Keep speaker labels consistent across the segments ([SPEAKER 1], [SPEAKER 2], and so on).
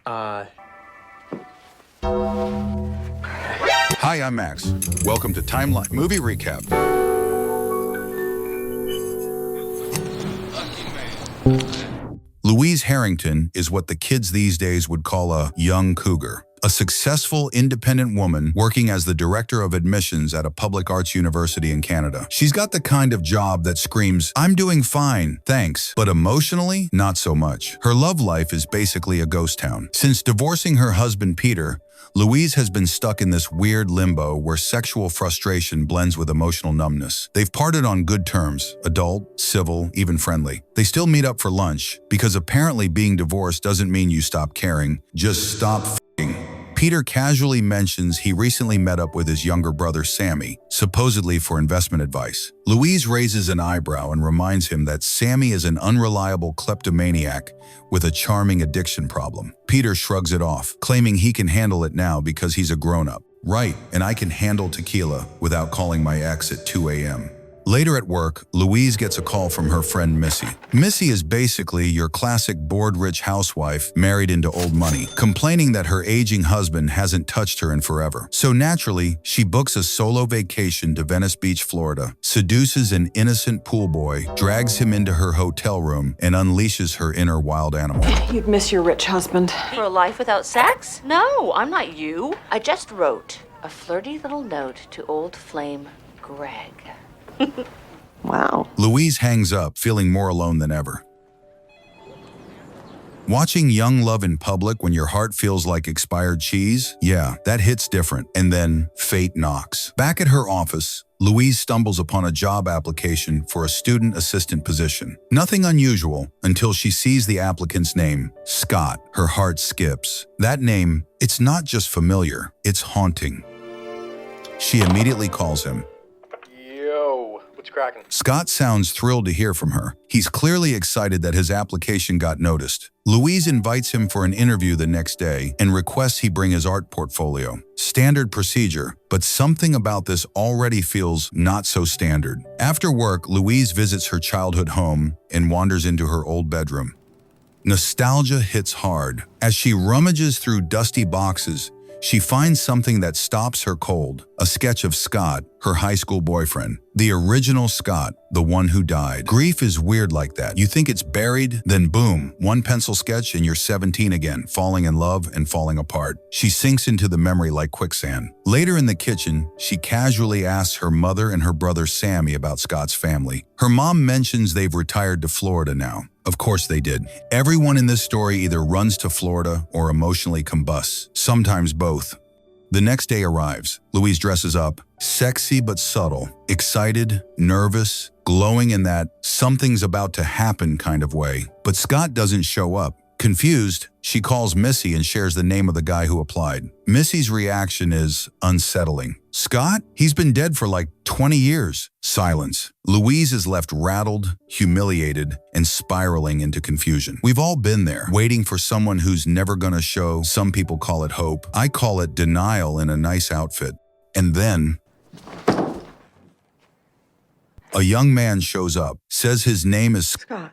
[SPEAKER 1] Hi, I'm Max. Welcome to Timeline Movie Recap. Louise Harrington is what the kids these days would call a young cougar. A successful, independent woman working as the director of admissions at a public arts university in Canada. She's got the kind of job that screams, "I'm doing fine, thanks," but emotionally, not so much. Her love life is basically a ghost town. Since divorcing her husband, Peter, Louise has been stuck in this weird limbo where sexual frustration blends with emotional numbness. They've parted on good terms, adult, civil, even friendly. They still meet up for lunch, because apparently being divorced doesn't mean you stop caring, just stop f***ing. Peter casually mentions he recently met up with his younger brother Sammy, supposedly for investment advice. Louise raises an eyebrow and reminds him that Sammy is an unreliable kleptomaniac with a charming addiction problem. Peter shrugs it off, claiming he can handle it now because he's a grown-up. Right, and I can handle tequila without calling my ex at 2 a.m. Later at work, Louise gets a call from her friend Missy. Missy is basically your classic bored-rich housewife married into old money, complaining that her aging husband hasn't touched her in forever. So naturally, she books a solo vacation to Venice Beach, Florida, seduces an innocent pool boy, drags him into her hotel room, and unleashes her inner wild animal.
[SPEAKER 2] You'd miss your rich husband.
[SPEAKER 3] For a life without sex? No, I'm not you. I just wrote a flirty little note to old flame Greg.
[SPEAKER 2] Wow.
[SPEAKER 1] Louise hangs up, feeling more alone than ever. Watching young love in public when your heart feels like expired cheese? Yeah, that hits different. And then fate knocks. Back at her office, Louise stumbles upon a job application for a student assistant position. Nothing unusual until she sees the applicant's name, Scott. Her heart skips. That name, it's not just familiar, it's haunting. She immediately calls him.
[SPEAKER 4] Cracking.
[SPEAKER 1] Scott sounds thrilled to hear from her. He's clearly excited that his application got noticed. Louise invites him for an interview the next day and requests he bring his art portfolio. Standard procedure, but something about this already feels not so standard. After work, Louise visits her childhood home and wanders into her old bedroom. Nostalgia hits hard. As she rummages through dusty boxes, she finds something that stops her cold, a sketch of Scott, her high school boyfriend. The original Scott, the one who died. Grief is weird like that. You think it's buried, then boom, one pencil sketch and you're 17 again, falling in love and falling apart. She sinks into the memory like quicksand. Later in the kitchen, she casually asks her mother and her brother Sammy about Scott's family. Her mom mentions they've retired to Florida now. Of course they did. Everyone in this story either runs to Florida or emotionally combusts, sometimes both. The next day arrives. Louise dresses up, sexy but subtle, excited, nervous, glowing in that something's about to happen kind of way. But Scott doesn't show up. Confused, she calls Missy and shares the name of the guy who applied. Missy's reaction is unsettling. Scott? He's been dead for like 20 years. Silence. Louise is left rattled, humiliated, and spiraling into confusion. We've all been there, waiting for someone who's never gonna show. Some people call it hope. I call it denial in a nice outfit. And then a young man shows up, says his name is
[SPEAKER 2] Scott.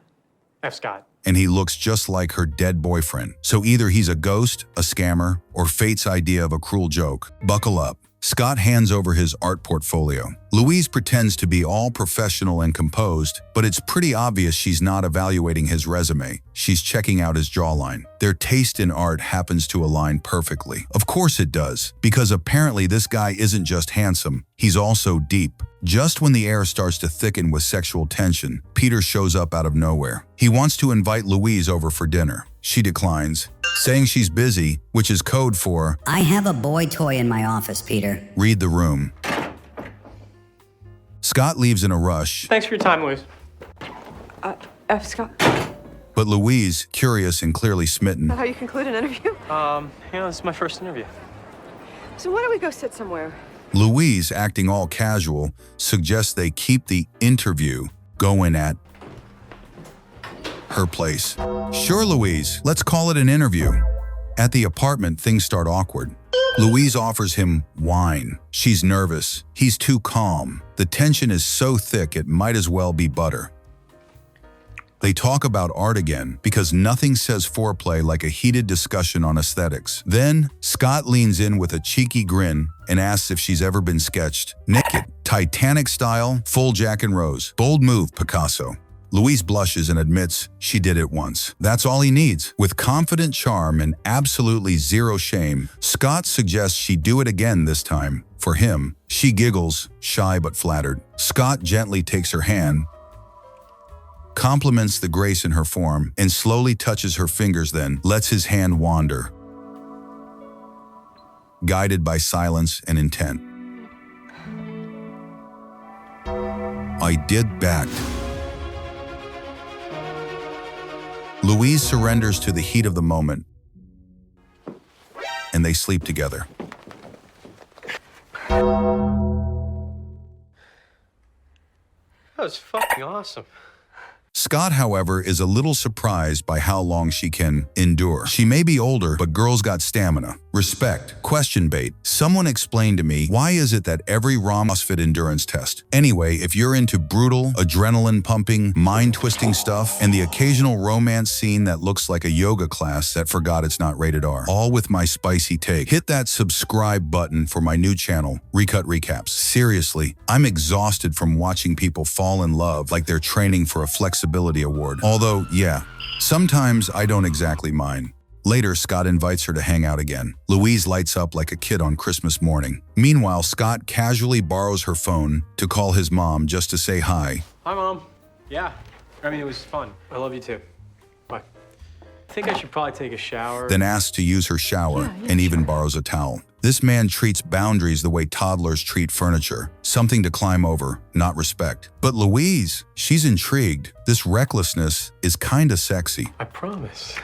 [SPEAKER 4] F. Scott.
[SPEAKER 1] and he looks just like her dead boyfriend. So either he's a ghost, a scammer, or fate's idea of a cruel joke. Buckle up. Scott hands over his art portfolio. Louise pretends to be all professional and composed, but it's pretty obvious she's not evaluating his resume. She's checking out his jawline. Their taste in art happens to align perfectly. Of course it does, because apparently this guy isn't just handsome, he's also deep. Just when the air starts to thicken with sexual tension, Peter shows up out of nowhere. He wants to invite Louise over for dinner. She declines, saying she's busy, which is code for,
[SPEAKER 5] I have a boy toy in my office, Peter.
[SPEAKER 1] read the room. Scott leaves in a rush,
[SPEAKER 4] Thanks for your time, Louise.
[SPEAKER 2] F. Scott.
[SPEAKER 1] but Louise, curious and clearly smitten,
[SPEAKER 2] How you conclude an interview?
[SPEAKER 4] This is my first interview.
[SPEAKER 2] So why don't we go sit somewhere?
[SPEAKER 1] Louise, acting all casual, suggests they keep the interview going at her place. Sure, Louise, let's call it an interview. At the apartment, things start awkward. Louise offers him wine. She's nervous. He's too calm. The tension is so thick it might as well be butter. They talk about art again because nothing says foreplay like a heated discussion on aesthetics. Then, Scott leans in with a cheeky grin and asks if she's ever been sketched naked. Titanic style, full Jack and Rose. Bold move, Picasso. Louise blushes and admits she did it once. That's all he needs. With confident charm and absolutely zero shame, Scott suggests she do it again this time. For him, she giggles, shy but flattered. Scott gently takes her hand, compliments the grace in her form, and slowly touches her fingers, then lets his hand wander, guided by silence and intent. I did back. Louise surrenders to the heat of the moment, and they sleep together.
[SPEAKER 4] That was fucking awesome.
[SPEAKER 1] Scott, however, is a little surprised by how long she can endure. She may be older, but girl's got stamina. Respect. Question bait. Someone explain to me, why is it that every CrossFit endurance test? Anyway, if you're into brutal, adrenaline-pumping, mind-twisting stuff, and the occasional romance scene that looks like a yoga class that forgot it's not rated R, all with my spicy take, hit that subscribe button for my new channel, Recut Recaps. Seriously, I'm exhausted from watching people fall in love like they're training for a flexibility award. Although, yeah, sometimes I don't exactly mind. Later, Scott invites her to hang out again. Louise lights up like a kid on Christmas morning. Meanwhile, Scott casually borrows her phone to call his mom just to say hi.
[SPEAKER 4] Hi, Mom. Yeah. I mean, it was fun. I love you too. Bye. I think I should probably take a shower.
[SPEAKER 1] Then asks to use her shower and even borrows a towel. This man treats boundaries the way toddlers treat furniture. Something to climb over, not respect. But Louise, she's intrigued. This recklessness is kinda sexy.
[SPEAKER 4] I promise.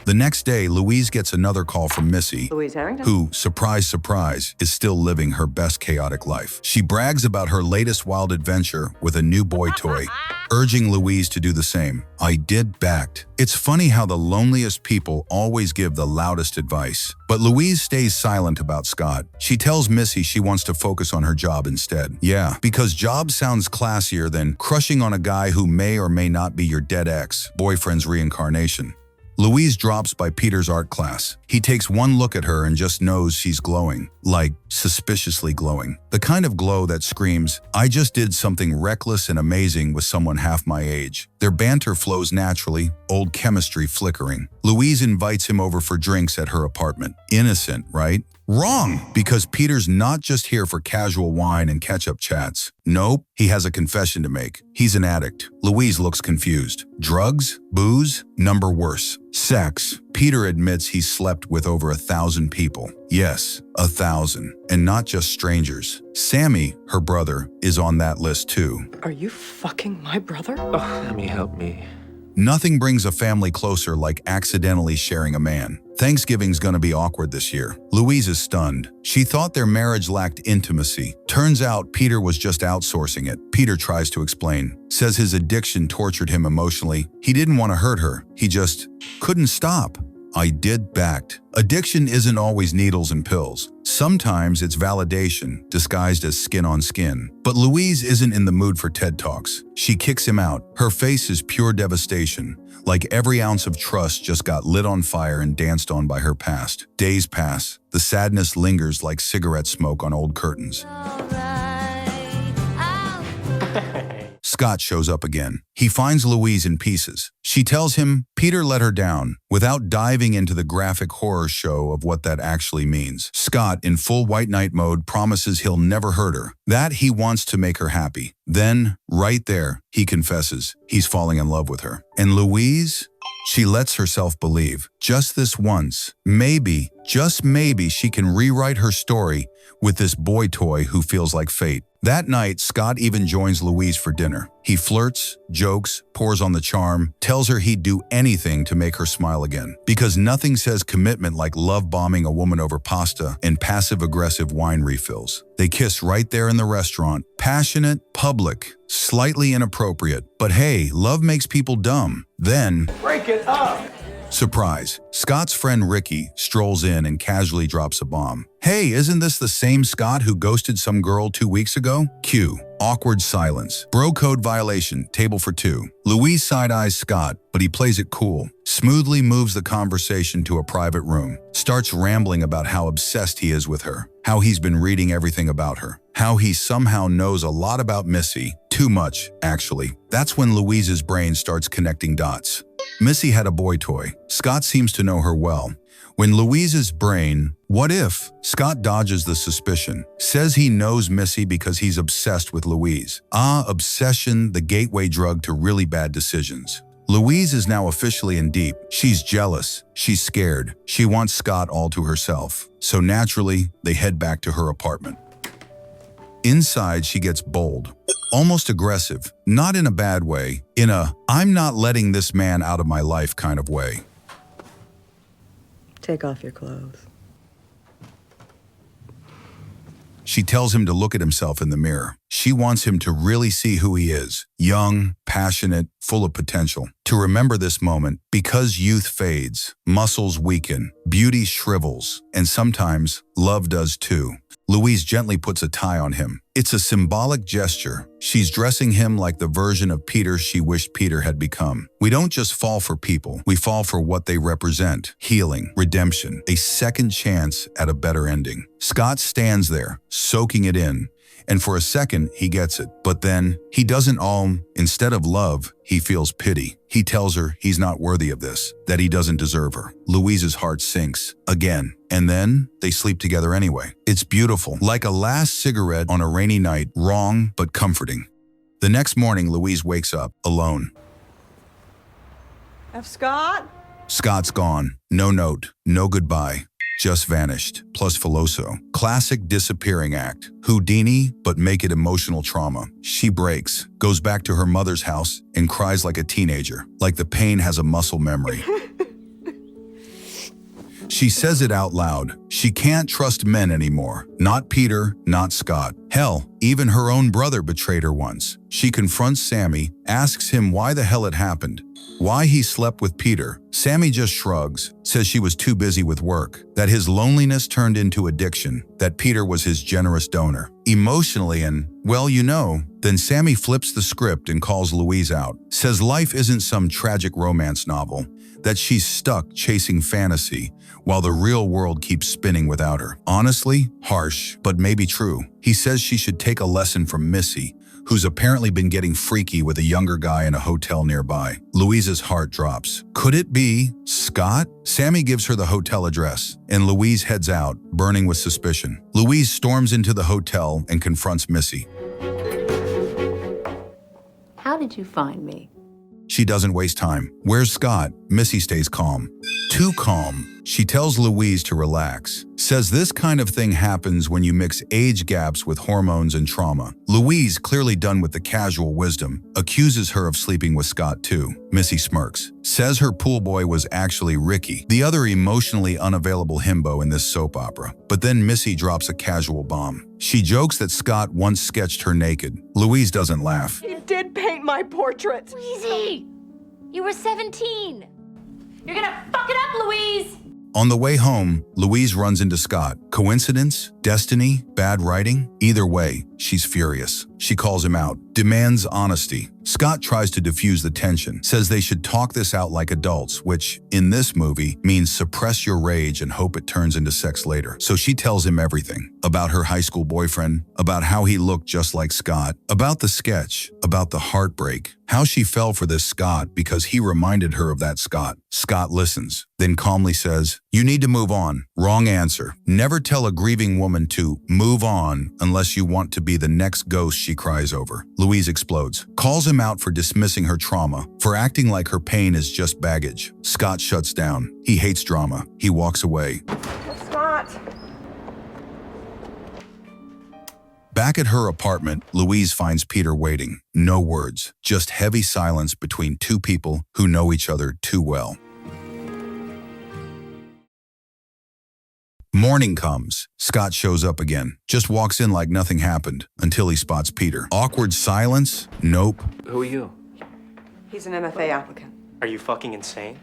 [SPEAKER 1] The next day, Louise gets another call from Missy,
[SPEAKER 2] Louise Harrington?
[SPEAKER 1] who, surprise, surprise, is still living her best chaotic life. She brags about her latest wild adventure with a new boy toy, urging Louise to do the same. I did backed. It's funny how the loneliest people always give the loudest advice. But Louise stays silent about Scott. She tells Missy she wants to focus on her job instead. Yeah, because job sounds classier than crushing on a guy who may or may not be your dead ex-boyfriend's reincarnation. Louise drops by Peter's art class. He takes one look at her and just knows she's glowing, like suspiciously glowing. The kind of glow that screams, I just did something reckless and amazing with someone half my age. Their banter flows naturally, old chemistry flickering. Louise invites him over for drinks at her apartment. Innocent, right? Wrong, because Peter's not just here for casual wine and catch-up chats. Nope, he has a confession to make. He's an addict. Louise looks confused. Drugs? Booze? Number worse. Sex. Peter admits he slept with over 1,000 people. Yes, 1,000. And not just strangers. Sammy, her brother, is on that list too.
[SPEAKER 2] Are you fucking my brother?
[SPEAKER 4] Oh, let me help me.
[SPEAKER 1] Nothing brings a family closer like accidentally sharing a man. Thanksgiving's gonna be awkward this year. Louise is stunned. She thought their marriage lacked intimacy. Turns out Peter was just outsourcing it. Peter tries to explain. Says his addiction tortured him emotionally. He didn't want to hurt her. He just couldn't stop. I did backed. Addiction isn't always needles and pills. Sometimes it's validation, disguised as skin on skin. But Louise isn't in the mood for TED Talks. She kicks him out. Her face is pure devastation. Like every ounce of trust just got lit on fire and danced on by her past. Days pass. The sadness lingers like cigarette smoke on old curtains. Scott shows up again. He finds Louise in pieces. She tells him Peter let her down, without diving into the graphic horror show of what that actually means. Scott, in full white knight mode, promises he'll never hurt her, that he wants to make her happy. Then, right there, he confesses he's falling in love with her. And Louise? She lets herself believe, just this once, maybe, just maybe she can rewrite her story with this boy toy who feels like fate. That night, Scott even joins Louise for dinner. He flirts, jokes, pours on the charm, tells her he'd do anything to make her smile again. Because nothing says commitment like love bombing a woman over pasta and passive-aggressive wine refills. They kiss right there in the restaurant. Passionate, public, slightly inappropriate. But hey, love makes people dumb. Then,
[SPEAKER 6] Break it up!
[SPEAKER 1] Surprise. Scott's friend Ricky strolls in and casually drops a bomb. Hey, isn't this the same Scott who ghosted some girl 2 weeks ago? Cue. Awkward silence. Bro code violation. Table for two. Louise side-eyes Scott, but he plays it cool. Smoothly moves the conversation to a private room. Starts rambling about how obsessed he is with her. How he's been reading everything about her. How he somehow knows a lot about Missy. Too much, actually. That's when Louise's brain starts connecting dots. Missy had a boy toy. Scott seems to know her well. When Louise's brain, what if? Scott dodges the suspicion. Says he knows Missy because he's obsessed with Louise. Obsession, the gateway drug to really bad decisions. Louise is now officially in deep. She's jealous. She's scared. She wants Scott all to herself. So naturally, they head back to her apartment. Inside, she gets bold. Almost aggressive. Not in a bad way. In a, I'm not letting this man out of my life kind of way.
[SPEAKER 2] Take off your clothes.
[SPEAKER 1] She tells him to look at himself in the mirror. She wants him to really see who he is. Young, passionate, full of potential. To remember this moment, because youth fades, muscles weaken, beauty shrivels, and sometimes love does too. Louise gently puts a tie on him. It's a symbolic gesture. She's dressing him like the version of Peter she wished Peter had become. We don't just fall for people, we fall for what they represent. Healing, redemption, a second chance at a better ending. Scott stands there, soaking it in. And for a second, he gets it. But then, he doesn't all. Instead of love, he feels pity. He tells her he's not worthy of this, that he doesn't deserve her. Louise's heart sinks. Again. And then, they sleep together anyway. It's beautiful. Like a last cigarette on a rainy night. Wrong, but comforting. The next morning, Louise wakes up, alone.
[SPEAKER 2] F. Scott?
[SPEAKER 1] Scott's gone. No note. No goodbye. Just vanished, plus Filoso. Classic disappearing act. Houdini, but make it emotional trauma. She breaks, goes back to her mother's house, and cries like a teenager, like the pain has a muscle memory. She says it out loud. She can't trust men anymore. Not Peter, not Scott. Hell, even her own brother betrayed her once. She confronts Sammy, asks him why the hell it happened. Why he slept with Peter. Sammy just shrugs, says she was too busy with work, that his loneliness turned into addiction, that Peter was his generous donor. Emotionally and, well, you know, then Sammy flips the script and calls Louise out, says life isn't some tragic romance novel, that she's stuck chasing fantasy while the real world keeps spinning without her. Honestly, harsh, but maybe true. He says she should take a lesson from Missy, who's apparently been getting freaky with a younger guy in a hotel nearby. Louise's heart drops. Could it be Scott? Sammy gives her the hotel address, and Louise heads out, burning with suspicion. Louise storms into the hotel and confronts Missy.
[SPEAKER 3] How did you find me?
[SPEAKER 1] She doesn't waste time. Where's Scott? Missy stays calm. Too calm. She tells Louise to relax. Says this kind of thing happens when you mix age gaps with hormones and trauma. Louise, clearly done with the casual wisdom, accuses her of sleeping with Scott too. Missy smirks. Says her pool boy was actually Ricky, the other emotionally unavailable himbo in this soap opera. But then Missy drops a casual bomb. She jokes that Scott once sketched her naked. Louise doesn't laugh.
[SPEAKER 2] He did paint my portrait.
[SPEAKER 3] Easy! You were 17. You're gonna fuck it up, Louise!
[SPEAKER 1] On the way home, Louise runs into Scott. Coincidence? Destiny? Bad writing? Either way, she's furious. She calls him out, demands honesty. Scott tries to diffuse the tension, says they should talk this out like adults, which, in this movie, means suppress your rage and hope it turns into sex later. So she tells him everything. About her high school boyfriend, about how he looked just like Scott, about the sketch, about the heartbreak, how she fell for this Scott because he reminded her of that Scott. Scott listens, then calmly says, you need to move on. Wrong answer. Never tell a grieving woman to move on unless you want to be the next ghost she cries over. Louise explodes, calls him out for dismissing her trauma, for acting like her pain is just baggage. Scott shuts down. He hates drama. He walks away.
[SPEAKER 2] Scott.
[SPEAKER 1] Back at her apartment, Louise finds Peter waiting. No words, just heavy silence between two people who know each other too well. Morning comes. Scott shows up again. Just walks in like nothing happened until he spots Peter. Awkward silence? Nope.
[SPEAKER 4] Who are you?
[SPEAKER 2] He's an MFA applicant.
[SPEAKER 4] Are you fucking insane?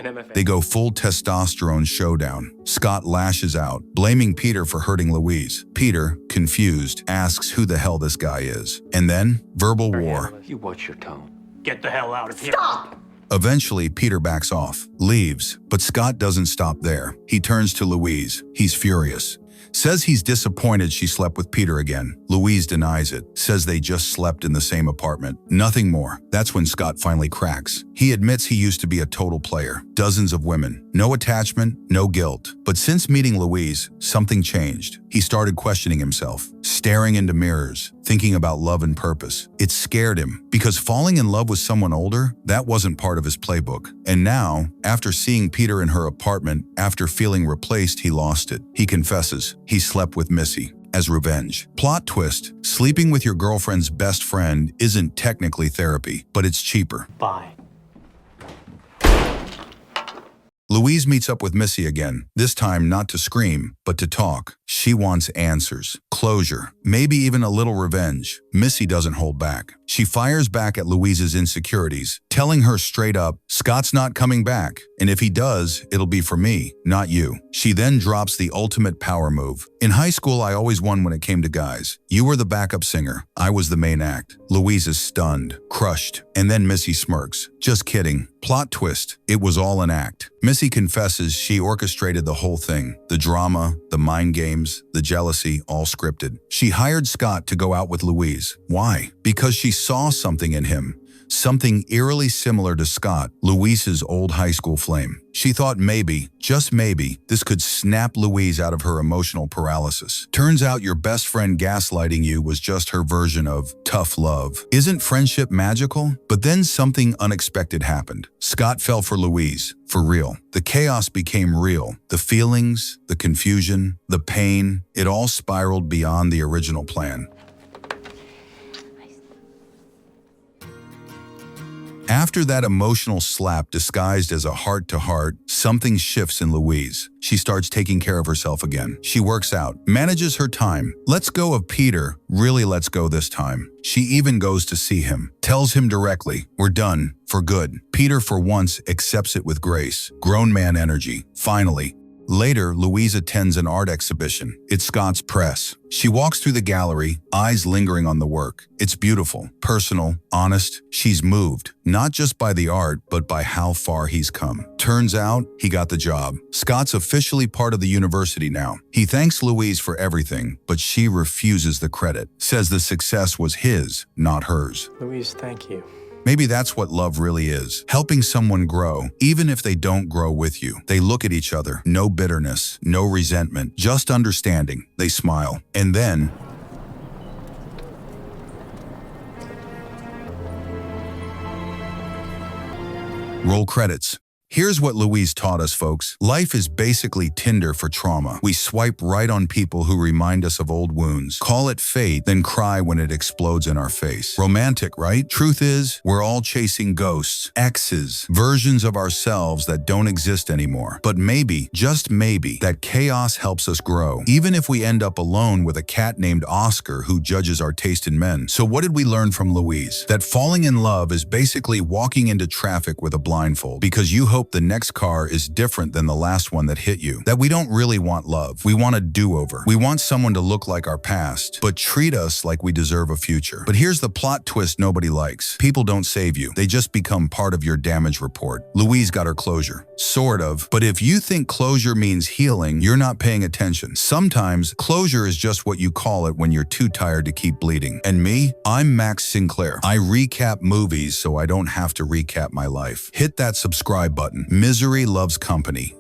[SPEAKER 4] an MFA.
[SPEAKER 1] They go full testosterone showdown. Scott lashes out, blaming Peter for hurting Louise. Peter, confused, asks who the hell this guy is. And then, verbal war.
[SPEAKER 6] You watch your tone.
[SPEAKER 4] Get the hell out of here.
[SPEAKER 2] Stop!
[SPEAKER 1] Eventually, Peter backs off, leaves, but Scott doesn't stop there. He turns to Louise. He's furious. Says he's disappointed she slept with Peter again. Louise denies it, says they just slept in the same apartment. Nothing more. That's when Scott finally cracks. He admits he used to be a total player. Dozens of women. No attachment, no guilt. But since meeting Louise, something changed. He started questioning himself, staring into mirrors, thinking about love and purpose. It scared him, because falling in love with someone older, that wasn't part of his playbook. And now, after seeing Peter in her apartment, after feeling replaced, he lost it. He confesses he slept with Missy as revenge. Plot twist: sleeping with your girlfriend's best friend isn't technically therapy, but it's cheaper.
[SPEAKER 4] Bye.
[SPEAKER 1] Louise meets up with Missy again, this time not to scream, but to talk. She wants answers, closure, maybe even a little revenge. Missy doesn't hold back. She fires back at Louise's insecurities, telling her straight up, Scott's not coming back, and if he does, it'll be for me, not you. She then drops the ultimate power move. In high school, I always won when it came to guys. You were the backup singer. I was the main act. Louise is stunned, crushed, and then Missy smirks. Just kidding. Plot twist. It was all an act. Missy confesses she orchestrated the whole thing. The drama, the mind games, the jealousy, all scripted. She hired Scott to go out with Louise. Why? Because she saw something in him. Something eerily similar to Scott, Louise's old high school flame. She thought maybe, just maybe, this could snap Louise out of her emotional paralysis. Turns out your best friend gaslighting you was just her version of tough love. Isn't friendship magical? But then something unexpected happened. Scott fell for Louise, for real. The chaos became real. The feelings, the confusion, the pain, it all spiraled beyond the original plan. After that emotional slap disguised as a heart-to-heart, something shifts in Louise. She starts taking care of herself again. She works out, manages her time, lets go of Peter, really lets go this time. She even goes to see him, tells him directly, we're done, for good. Peter, for once, accepts it with grace. Grown man energy, finally. Later, Louise attends an art exhibition. It's Scott's press. She walks through the gallery, eyes lingering on the work. It's beautiful, personal, honest. She's moved, not just by the art, but by how far he's come. Turns out, he got the job. Scott's officially part of the university now. He thanks Louise for everything, but she refuses the credit. Says the success was his, not hers.
[SPEAKER 4] Louise, thank you.
[SPEAKER 1] Maybe that's what love really is. Helping someone grow, even if they don't grow with you. They look at each other, no bitterness, no resentment, just understanding. They smile. And then, roll credits. Here's what Louise taught us, folks. Life is basically Tinder for trauma. We swipe right on people who remind us of old wounds, call it fate, then cry when it explodes in our face. Romantic, right? Truth is, we're all chasing ghosts, exes, versions of ourselves that don't exist anymore. But maybe, just maybe, that chaos helps us grow, even if we end up alone with a cat named Oscar who judges our taste in men. So what did we learn from Louise? That falling in love is basically walking into traffic with a blindfold, because you hope the next car is different than the last one that hit you. That we don't really want love. We want a do-over. We want someone to look like our past, but treat us like we deserve a future. But here's the plot twist nobody likes. People don't save you. They just become part of your damage report. Louise got her closure. Sort of. But if you think closure means healing, you're not paying attention. Sometimes, closure is just what you call it when you're too tired to keep bleeding. And me? I'm Max Sinclair. I recap movies so I don't have to recap my life. Hit that subscribe button. Misery loves company.